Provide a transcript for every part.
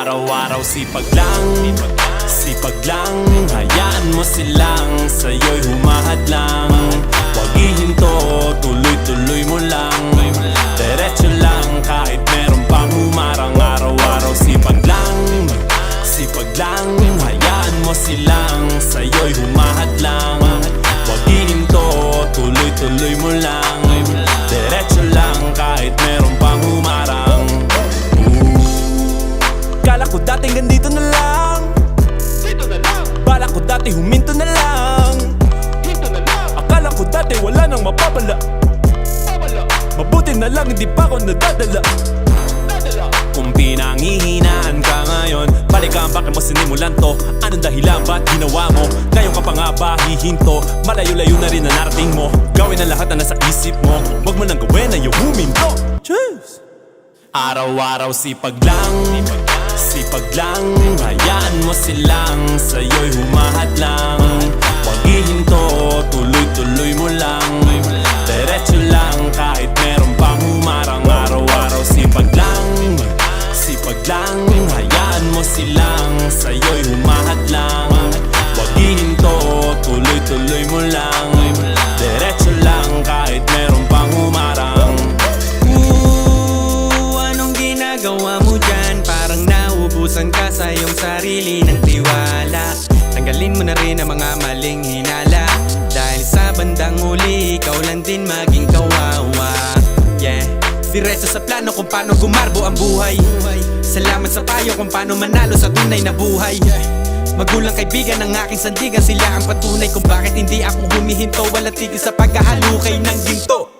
Araw-araw sipag lang, sipag lang. Hayaan mo silang sa'yo'y humahad lang. Huwag ihinto, tuloy-tuloy mo lang. Diretso lang kahit meron pang humarang. Araw-araw sipag lang, sipag lang. Hayaan mo silang sa'yo'y humahad lang. Huwag ihinto, tuloy-tuloy mo lang. Diretso lang kahit meron pang humarang. Kala ko dating ganito na lang, dito na lang. Bala ko dati huminto na lang, hinto na lang. Akala ko dati wala nang mapapala, mabuti na lang hindi pa ako nadadala. Kung pinangihinaan ka ngayon, balikan bakit mo sinimulan to? Anong dahilan ba't ginawa mo? Ngayon ka pa nga ba hihinto? Malayo-layo na rin na narating mo. Gawin ang lahat na nasa isip mo. Huwag mo nang gawin na yung huminto. Cheers! Araw-araw sipag lang, sipag lang. Hayaan mo silang sa'yo'y humahad lang. Huwag ihinto, tuloy-tuloy mo lang. Diretso lang kahit meron pang humarang. Araw-araw sipag lang, sipag lang. Hayaan mo silang sa'yo'y humahad lang. Huwag ihinto, tuloy-tuloy mo lang. Diretso lang kahit meron pang humarang. Anong ginagawa mo dyan? Parang naubusan ka sa iyong sarili ng tiwala. Tanggalin mo na rin ang mga maling hinala, dahil sa bandang huli ikaw lang din maging kawawa. Yeah, diretso sa plano kung paano gumarbo ang buhay. Salamat sa payo kung paano manalo sa tunay na buhay. Magulang kaibigan ng aking sandigan, sila ang patunay kung bakit hindi ako humihinto. Walang tigil sa pagkahalukay ng ginto.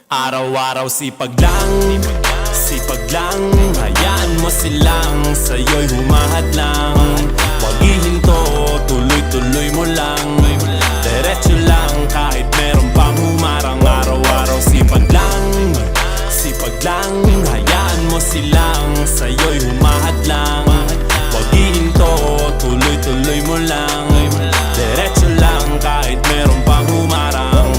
Araw-araw sipag lang, sipag lang. Hayaan mo silang sa'yo'y humahad lang. Huwag ihinto, tuloy-tuloy mo lang. Diretso lang kahit meron pang humarang. Araw-araw sipag lang, sipag lang. Hayaan mo silang sa'yo'y humahad lang. Huwag ihinto, tuloy-tuloy mo lang. Diretso lang kahit meron pang humarang.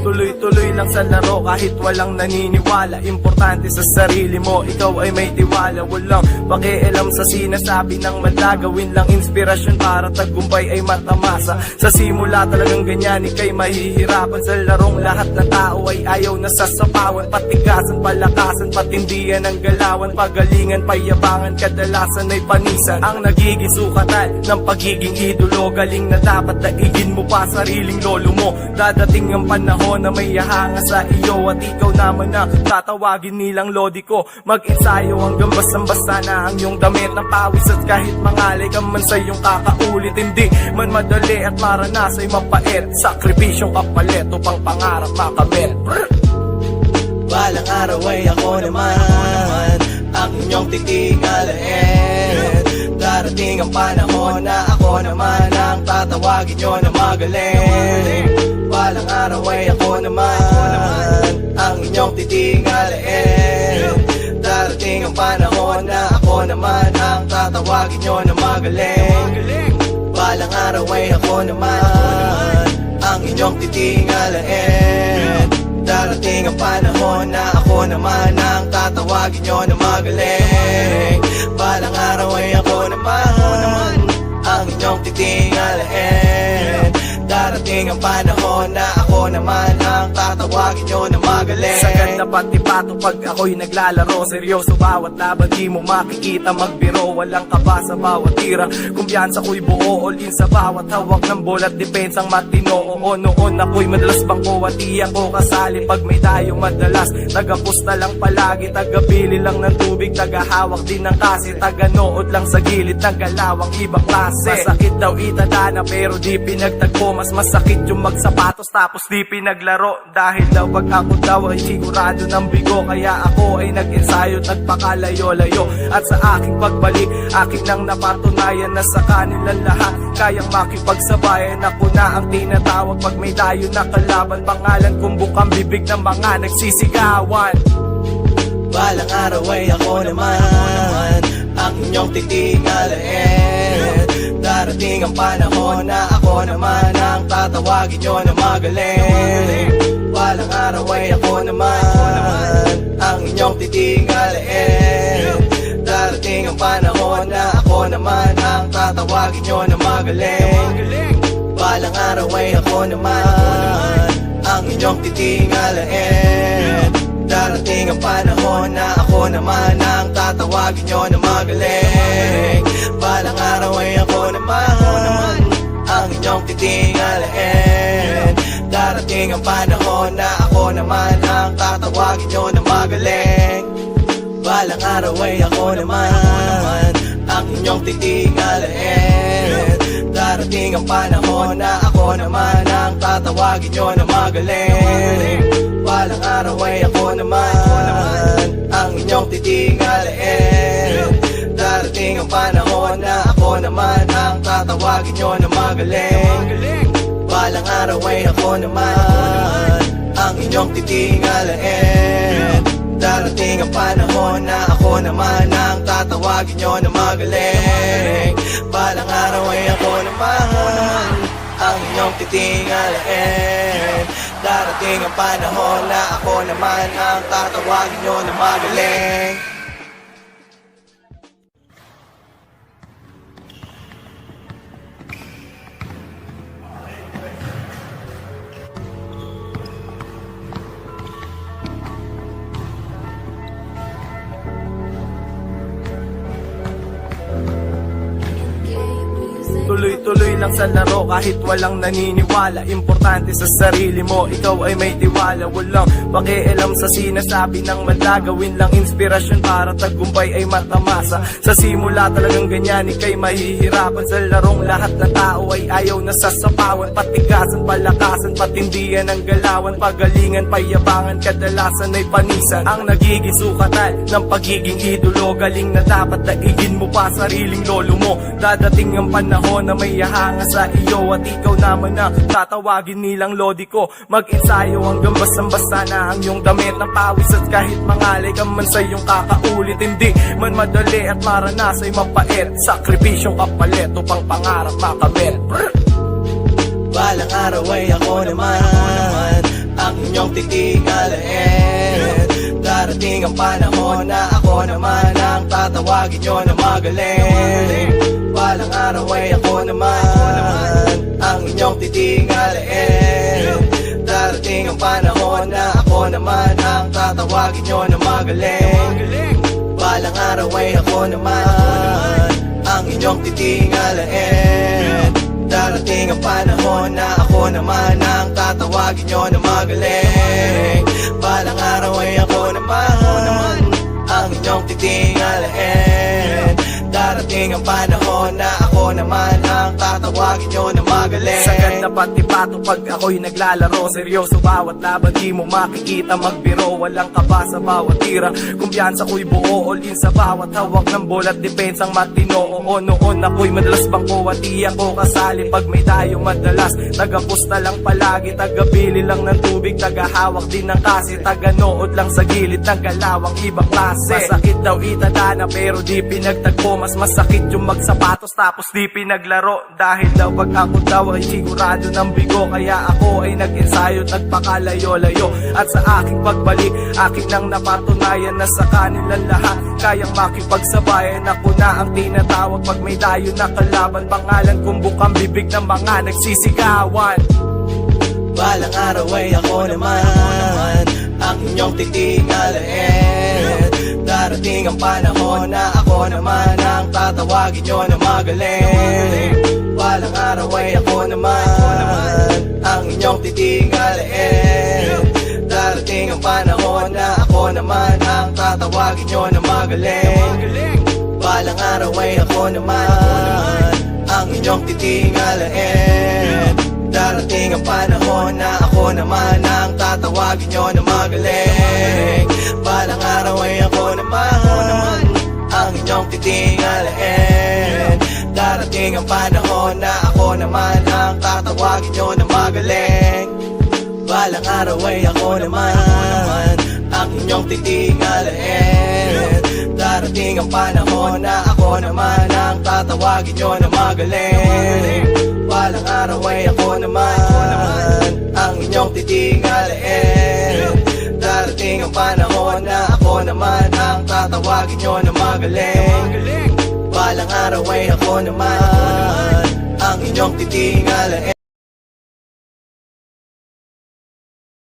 Tuloy-tuloy lang sa laro kahit walang naniniwala. Importante sa sarili mo, ikaw ay may tiwala. Walang pakialam sa sinasabi ng mala. Gawin lang inspirasyon para tagumpay ay matamasa. Sa simula talagang ganyan, ika'y mahihirapan. Sa larong lahat na tao ay ayaw na sasapawan. Patigasan, palakasan, patindihan ang galawan. Pagalingan, payabangan, kadalasan ay panisan. Ang nagiging sukatan ng pagiging idolo. Galing na dapat daigin mo pa sariling lolo mo. Dadating ang panahon na may hahanga sa iyo, at ikaw naman na tatawagin nilang lodi ko. Mag-ensayo hanggang basang-basa na ang iyong damit ng pawis, at kahit mangalay ka man sa iyong kakaulit, hindi man madali at maranasa'y mapait. Sakripisyong kapalit upang pangarap makamit. Balang araw ay ako naman ang inyong titingalain. Darating ang panahon na ako naman ang tatawagin nyo na magaling. Balang araw ay ako naman ang inyong titingalain. Darating ang panahon na ako naman ang tatawagin nyo na magaling. Balang araw ay ako naman ang inyong titingalain. Darating ang panahon na ako naman ang tatawagin nyo na magaling. Balang araw ay ako naman ang inyong titingalain. Darating ang panahon na ako naman ang tatawagin nyo na magaling. Sagad na pati pato pag ako'y naglalaro. Seryoso bawat laban, di mo makikita magbiro. Walang kaba sa bawat tira, kumpiyansa ko'y buo. All in sa bawat hawak ng bola at depensang matino. Oo, noon ako'y madalas bangko at di ako kasali. Pag may tayo madalas, tagapusta lang palagi. Tagabili lang ng tubig, tagahawak din ng kasi. Taganood lang sa gilid ng galawang ibang klase. Masakit daw itadana pero di pinagtagpo. Mas masakit yung magsapatos tapos di pinaglaro. laro. Dahil daw pag ako daw ay sigurado ng bigo, kaya ako ay nag-ensayo at nagpakalayo-layo. At sa aking pagbalik, aking nang napatunayan na sa kanilang lahat kayang makipagsabayan. Ako na ang tinatawag pag may dayo na kalaban. Pangalan kong bukang bibig ng mga nagsisigawan. Balang araw ay ako naman ang inyong titingalain. Darating ang panahon na ako naman ang tatawagin nyo na magaling. Balang araw ay ako naman ang inyong titingalain. Darating ang panahon na ako naman ang tatawagin nyo na magaling. Balang araw ay ako naman ang inyong titingalain. Darating ang panahon na ako naman ang tatawagin nyo na magaling. Balang araw ay ako naman ang inyong titingalain. Darating ang panahon na ako naman ang tatawagin nyo na magaling. Balang araw ay ako naman ang inyong titingalain. Darating ang panahon na ako naman ang tatawagin nyo na magaling. Balang araw ay ako naman ang inyong titingalain. Darating ang panahon na ako naman ang tatawagin nyo na magaling. Balang araw ay ako naman ang inyong titingalain. Darating ang panahon na ako naman ang tatawagin nyo na magaling. Balang araw ay ako naman ang inyong titingalain. Darating ang panahon na ako naman ang tatawagin nyo na magaling. Tuloy-tuloy lang sa laro kahit walang naniniwala. Importante sa sarili mo, ikaw ay may tiwala. Walang pakialam sa sinasabi ng mala. Gawin lang inspirasyon para tagumpay ay matamasa. Sa simula talagang ganyan, ika'y mahihirapan. Sa larong lahat ng tao ay ayaw na sasapawan. Patigasan, palakasan, patindihan ang galawan. Pagalingan, payabangan, kadalasan ay panisan. Ang nagiging sukatan ng pagiging idolo. Galing na dapat daigin mo pa sariling lolo mo. Dadating ang panahon na may hahanga sa iyo at ikaw naman na tatawagin nilang lodi ko. Mag-ensayo hanggang basang-basta na ang iyong damit ng pawis. At kahit mangalay ka man sa iyong kakaulit, hindi man madali at maranas ay mapait. Sakripisyong kapalit upang pangarap makamit. Balang araw ay ako naman ang inyong titingalain. Darating ang panahon na ako naman ang tatawagin nyo na magaling. Balang araw ay ako naman ang inyong titingalain. Darating ang panahon na ako naman ang tatawagin nyo na magaling. Balang araw ay ako naman ang inyong titingalain. Darating ang panahon na ako naman ang tatawagin nyo na magaling. Balang araw ay ako naman ang inyong titingalain. Darating ang panahon na ako naman ang tatawagin nyo na magaling. Sa ganda pati pato pag ako'y naglalaro, seryoso bawat laban di mo makikita magbiro. Walang kaba sa bawat tira, kumpiyansa ko'y buo, all in sa bawat hawak ng bola at depensang matino. Oo, noon ako'y madalas bangko at di ako kasali pag may tayo madalas. Tagapusta lang palagi, tagabili lang ng tubig, tagahawak din ng kasi, taganood lang sa gilid ng galawang ibang klase. Masakit daw itadana pero di pinagtagpo, mas masakit yung magsapatos tapos di pinaglaro. Dahil daw pag ako daw ay sigurado ng bigo, kaya ako ay nag-ensayo at nagpakalayo-layo. At sa aking pagbalik, aking nang napatunayan na sa kanilang lahat kayang makipagsabayan. Ako na ang tinatawag pag may dayo na kalaban. Pangalan kong bukang bibig ng mga nagsisigawan. Balang araw ay ako naman ang inyong titingalain. Darating ang panahon na ako naman ang tatawagin nyo na magaling. Balang araw ay ako naman ang inyong titingalain. Darating ang panahon na ako naman ang tatawagin nyo na magaling. Balang araw ay ako naman ang inyong titingalain. Darating ang panahon na ako naman ang tatawagin nyo na magaling. Balang araw ay ako naman ang inyong titingalain. Darating ang panahon na ako naman ang tatawagin nyo na magaling. Balang araw ay ako naman ang inyong titingalain. Darating ang panahon na ako naman ang tatawagin nyo na magaling. Balang araw ay ako naman ang inyong titingalain. Darating ang panahon na ako naman ang tatawagin nyo na magaling. Balang araw ay ako naman ang inyong titingalain.